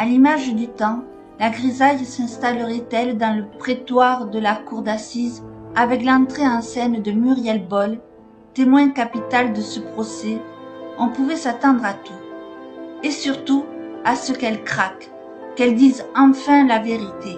À l'image du temps, la grisaille s'installerait-elle dans le prétoire de la cour d'assises avec l'entrée en scène de Muriel Boll, témoin capital de ce procès? On pouvait s'attendre à tout. Et surtout, à ce qu'elle craque, qu'elle dise enfin la vérité.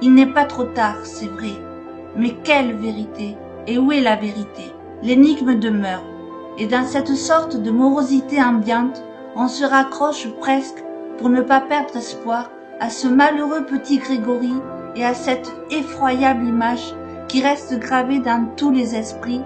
Il n'est pas trop tard, c'est vrai. Mais quelle vérité? Et où est la vérité? L'énigme demeure. Et dans cette sorte de morosité ambiante, on se raccroche presque, pour ne pas perdre espoir, à ce malheureux petit Grégory et à cette effroyable image qui reste gravée dans tous les esprits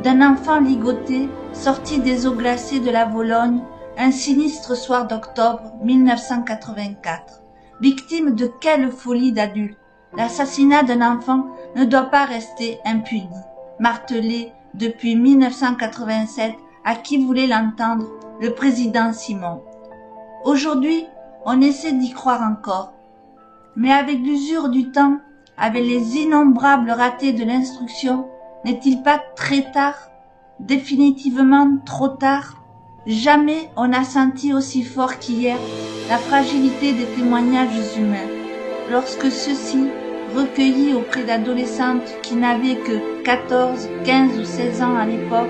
d'un enfant ligoté sorti des eaux glacées de la Vologne un sinistre soir d'octobre 1984. Victime de quelle folie d'adulte? L'assassinat d'un enfant ne doit pas rester impuni, martelé depuis 1987 à qui voulait l'entendre, le président Simon. Aujourd'hui, on essaie d'y croire encore. Mais avec l'usure du temps, avec les innombrables ratés de l'instruction, n'est-il pas très tard? Définitivement trop tard? Jamais on n'a senti aussi fort qu'hier la fragilité des témoignages humains, lorsque ceux-ci, recueillis auprès d'adolescentes qui n'avaient que 14, 15 ou 16 ans à l'époque,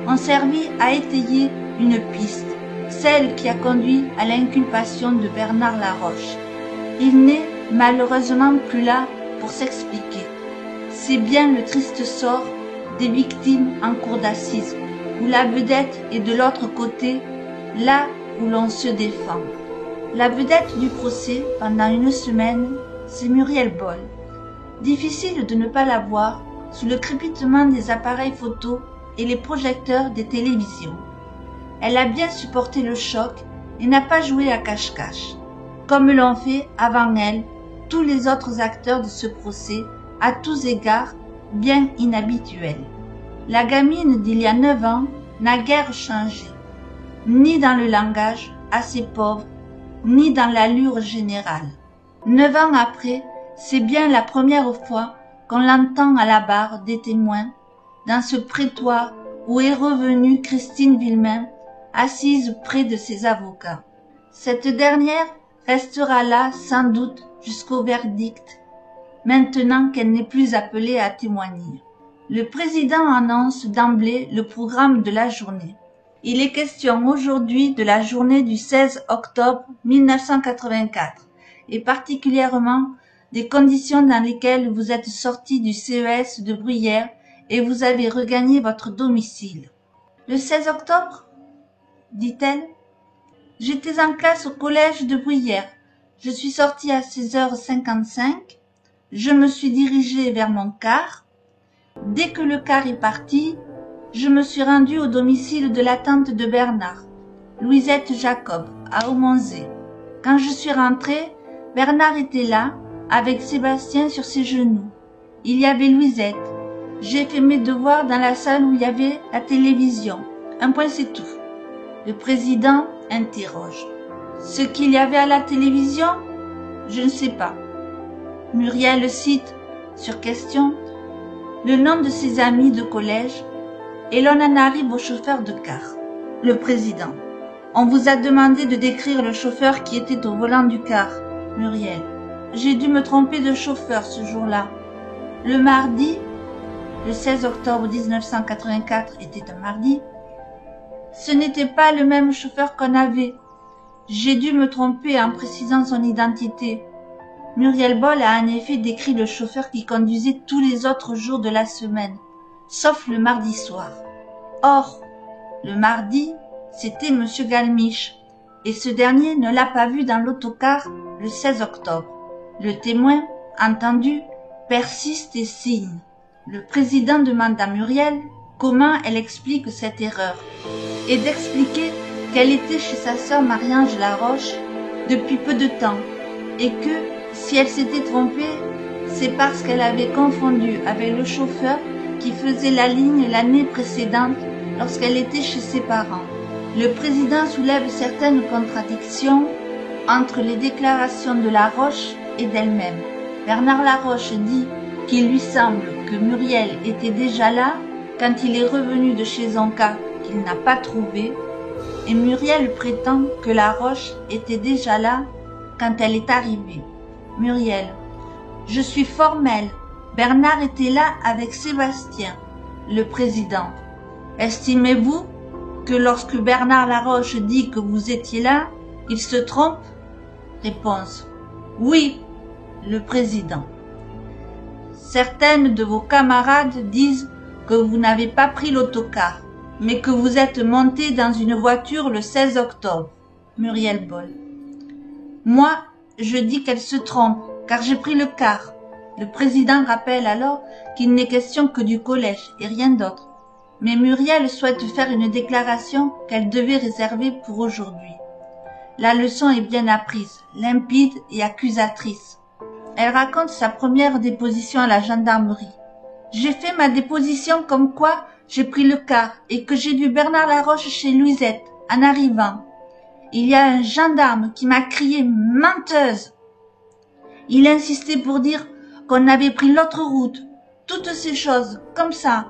ont servi à étayer une piste, celle qui a conduit à l'inculpation de Bernard Laroche. Il n'est malheureusement plus là pour s'expliquer. C'est bien le triste sort des victimes en cour d'assises, où la vedette est de l'autre côté, là où l'on se défend. La vedette du procès, pendant une semaine, c'est Muriel Boll. Difficile de ne pas la voir sous le crépitement des appareils photo et les projecteurs des télévisions. Elle a bien supporté le choc et n'a pas joué à cache-cache, comme l'ont fait avant elle tous les autres acteurs de ce procès, à tous égards bien inhabituels. La gamine d'il y a 9 ans n'a guère changé, ni dans le langage assez pauvre, ni dans l'allure générale. 9 ans après, c'est bien la première fois qu'on l'entend à la barre des témoins, dans ce prétoire où est revenue Christine Villemain, assise près de ses avocats. Cette dernière restera là sans doute jusqu'au verdict, maintenant qu'elle n'est plus appelée à témoigner. Le président annonce d'emblée le programme de la journée. Il est question aujourd'hui de la journée du 16 octobre 1984 et particulièrement des conditions dans lesquelles vous êtes sorti du CES de Bruyères et vous avez regagné votre domicile. Le 16 octobre, dit-elle. J'étais en classe au collège de Bruyères. Je suis sortie à 16h55. Je me suis dirigée vers mon car. Dès que le car est parti, je me suis rendue au domicile de la tante de Bernard, Louisette Jacob, à Aumonzé. Quand je suis rentrée, Bernard était là, avec Sébastien sur ses genoux. Il y avait Louisette. J'ai fait mes devoirs dans la salle où il y avait la télévision. Un point, c'est tout. Le président interroge. Ce qu'il y avait à la télévision? Je ne sais pas. Muriel cite, sur question, le nom de ses amis de collège, et l'on en arrive au chauffeur de car. Le président. On vous a demandé de décrire le chauffeur qui était au volant du car. Muriel. J'ai dû me tromper de chauffeur ce jour-là. Le mardi, le 16 octobre 1984 était un mardi, ce n'était pas le même chauffeur qu'on avait. J'ai dû me tromper en précisant son identité. Muriel Boll a en effet décrit le chauffeur qui conduisait tous les autres jours de la semaine, sauf le mardi soir. Or, le mardi, c'était M. Galmiche, et ce dernier ne l'a pas vu dans l'autocar le 16 octobre. Le témoin, entendu, persiste et signe. Le président demande à Muriel comment elle explique cette erreur, et d'expliquer qu'elle était chez sa sœur Marie-Ange Laroche depuis peu de temps, et que, si elle s'était trompée, c'est parce qu'elle avait confondu avec le chauffeur qui faisait la ligne l'année précédente lorsqu'elle était chez ses parents. Le président soulève certaines contradictions entre les déclarations de Laroche et d'elle-même. Bernard Laroche dit qu'il lui semble que Muriel était déjà là quand il est revenu de chez Zonka qu'il n'a pas trouvé, et Muriel prétend que Laroche était déjà là quand elle est arrivée. Muriel. Je suis formelle. Bernard était là avec Sébastien. Le président. Estimez-vous que lorsque Bernard Laroche dit que vous étiez là, il se trompe? Réponse. Oui. Le président. Certaines de vos camarades disent que vous n'avez pas pris l'autocar, mais que vous êtes monté dans une voiture le 16 octobre. Muriel Boll. Moi, je dis qu'elle se trompe, car j'ai pris le car. Le président rappelle alors qu'il n'est question que du collège et rien d'autre. Mais Muriel souhaite faire une déclaration qu'elle devait réserver pour aujourd'hui. La leçon est bien apprise, limpide et accusatrice. Elle raconte sa première déposition à la gendarmerie. J'ai fait ma déposition comme quoi j'ai pris le car et que j'ai vu Bernard Laroche chez Louisette en arrivant. Il y a un gendarme qui m'a crié « menteuse ». Il insistait pour dire qu'on avait pris l'autre route, toutes ces choses, comme ça.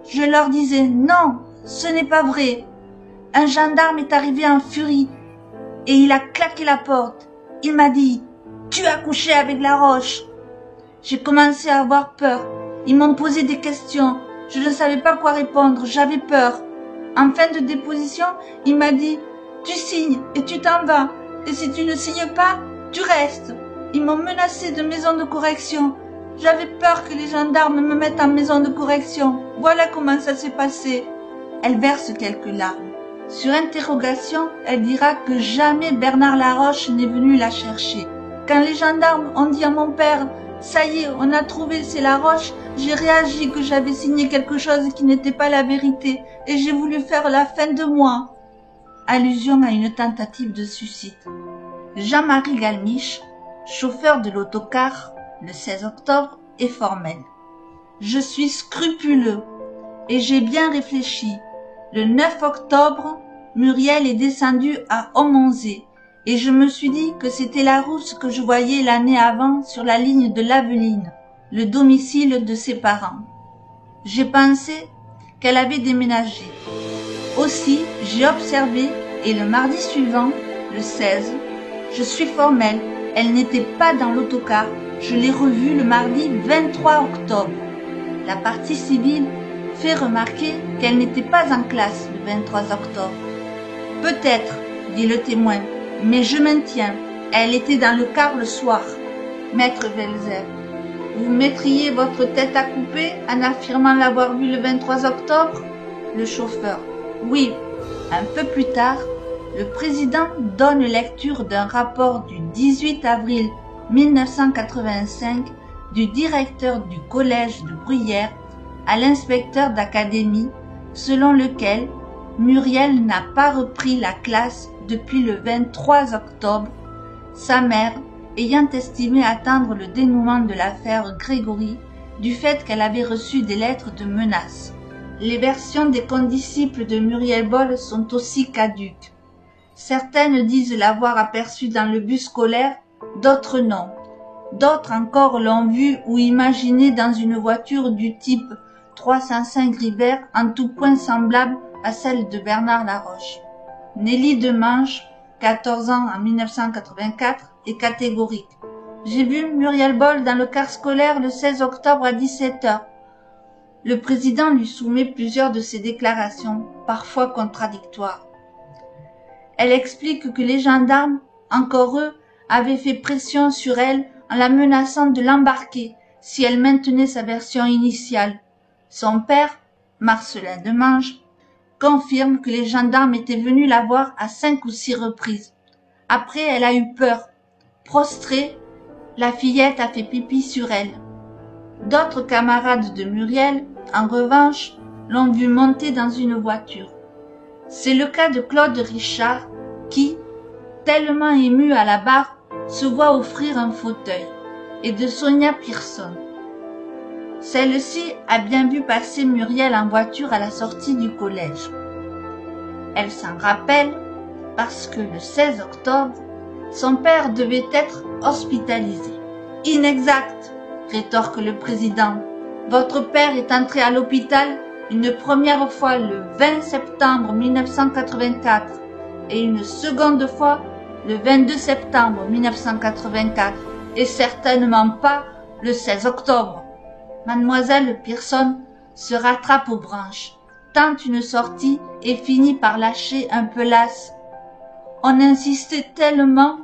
Je leur disais « non, ce n'est pas vrai ». Un gendarme est arrivé en furie et il a claqué la porte. Il m'a dit « tu as couché avec Laroche ». J'ai commencé à avoir peur. Ils m'ont posé des questions. Je ne savais pas quoi répondre. J'avais peur. En fin de déposition, il m'a dit « tu signes et tu t'en vas. Et si tu ne signes pas, tu restes ». Ils m'ont menacé de maison de correction. J'avais peur que les gendarmes me mettent en maison de correction. Voilà comment ça s'est passé. Elle verse quelques larmes. Sur interrogation, elle dira que jamais Bernard Laroche n'est venu la chercher. Quand les gendarmes ont dit à mon père « ça y est, on a trouvé, c'est Laroche », j'ai réagi que j'avais signé quelque chose qui n'était pas la vérité et j'ai voulu faire la fin de moi. Allusion à une tentative de suicide. Jean-Marie Galmiche, chauffeur de l'autocar, le 16 octobre, est formel. Je suis scrupuleux et j'ai bien réfléchi. Le 9 octobre, Muriel est descendue à Aumonzé et je me suis dit que c'était la rousse que je voyais l'année avant sur la ligne de l'Aveline, le domicile de ses parents. J'ai pensé qu'elle avait déménagé. Aussi, j'ai observé et le mardi suivant, le 16, je suis formelle, elle n'était pas dans l'autocar, je l'ai revue le mardi 23 octobre. La partie civile fait remarquer qu'elle n'était pas en classe le 23 octobre. Peut-être, dit le témoin, mais je maintiens, elle était dans le car le soir. Maître Velzer, vous mettriez votre tête à couper en affirmant l'avoir vue le 23 octobre? Le chauffeur, oui. Un peu plus tard, le président donne lecture d'un rapport du 18 avril 1985 du directeur du collège de Bruyères à l'inspecteur d'académie, selon lequel Muriel n'a pas repris la classe depuis le 23 octobre, sa mère ayant estimé attendre le dénouement de l'affaire Grégory du fait qu'elle avait reçu des lettres de menaces. Les versions des condisciples de Muriel Boll sont aussi caduques. Certaines disent l'avoir aperçue dans le bus scolaire, d'autres non. D'autres encore l'ont vue ou imaginée dans une voiture du type 305 Ribert, en tout point semblable à celle de Bernard Laroche. Nelly Demange, 14 ans en 1984, est catégorique. J'ai vu Muriel Boll dans le car scolaire le 16 octobre à 17h. Le président lui soumet plusieurs de ses déclarations, parfois contradictoires. Elle explique que les gendarmes, encore eux, avaient fait pression sur elle en la menaçant de l'embarquer si elle maintenait sa version initiale. Son père, Marcelin Demange, confirme que les gendarmes étaient venus la voir à 5 ou 6 reprises. Après, elle a eu peur. Prostrée, la fillette a fait pipi sur elle. D'autres camarades de Muriel, en revanche, l'ont vue monter dans une voiture. C'est le cas de Claude Richard qui, tellement ému à la barre, se voit offrir un fauteuil, et de Sonia Pearson. Celle-ci a bien vu passer Muriel en voiture à la sortie du collège. Elle s'en rappelle parce que le 16 octobre, son père devait être hospitalisé. Inexact, rétorque le président. Votre père est entré à l'hôpital une première fois le 20 septembre 1984 et une seconde fois le 22 septembre 1984 et certainement pas le 16 octobre. Mademoiselle Pearson se rattrape aux branches, tente une sortie et finit par lâcher un peu lasse. On insistait tellement.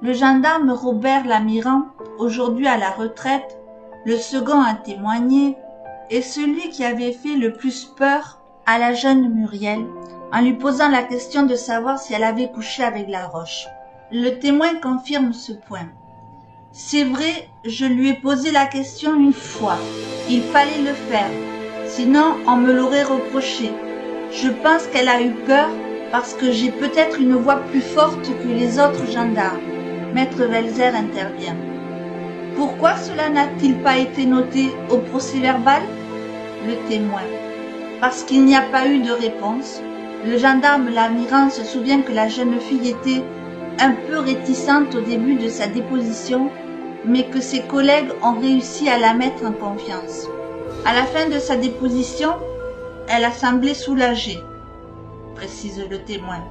Le gendarme Robert Lamirand, aujourd'hui à la retraite, le second à témoigner, est celui qui avait fait le plus peur à la jeune Muriel en lui posant la question de savoir si elle avait couché avec Laroche. Le témoin confirme ce point. C'est vrai, je lui ai posé la question une fois. Il fallait le faire. Sinon, on me l'aurait reproché. Je pense qu'elle a eu peur parce que j'ai peut-être une voix plus forte que les autres gendarmes. Maître Welser intervient. Pourquoi cela n'a-t-il pas été noté au procès-verbal? Le témoin. Parce qu'il n'y a pas eu de réponse. Le gendarme Lamirand se souvient que la jeune fille était un peu réticente au début de sa déposition, mais que ses collègues ont réussi à la mettre en confiance. À la fin de sa déposition, elle a semblé soulagée, précise le témoin.